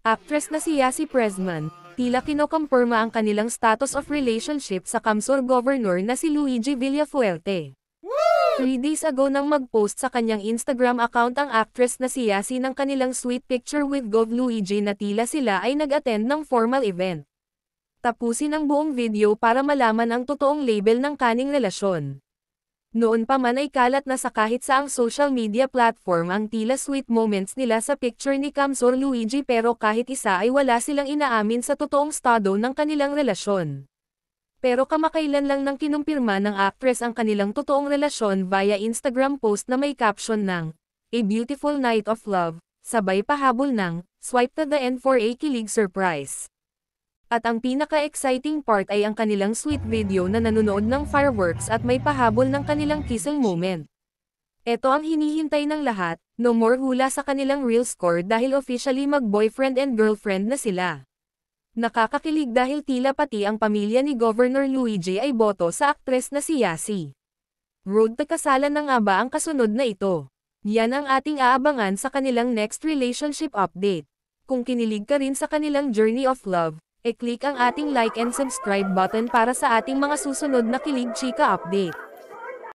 Actress na si Yasi Pressman, tila kinokompirma ang kanilang status of relationship sa Camsor Governor na si Luigi Villafuerte. 3 days ago nang mag-post sa kanyang Instagram account ang actress na si Yasi ng kanilang sweet picture with Gov Luigi na tila sila ay nag-attend ng formal event. Tapusin ang buong video para malaman ang totoong label ng kaning relasyon. Noon pa man ay kalat na sa kahit saang social media platform ang tila sweet moments nila sa picture ni Camsor Luigi pero kahit isa ay wala silang inaamin sa totoong estado ng kanilang relasyon. Pero kamakailan lang nang kinumpirma ng actress ang kanilang totoong relasyon via Instagram post na may caption ng "A Beautiful Night of Love", sabay pahabol ng "Swipe to the end for a kilig surprise". At ang pinaka-exciting part ay ang kanilang sweet video na nanonood ng fireworks at may pahabol ng kanilang kissing moment. Ito ang hinihintay ng lahat, no more hula sa kanilang real score dahil officially mag-boyfriend and girlfriend na sila. Nakakakilig dahil tila pati ang pamilya ni Governor Luigi ay boto sa aktres na si Yasi. Road to kasalan na nga ba ang kasunod na ito? Yan ang ating aabangan sa kanilang next relationship update. Kung kinilig ka rin sa kanilang journey of love, e-click ang ating like and subscribe button para sa ating mga susunod na Kilig Chika update.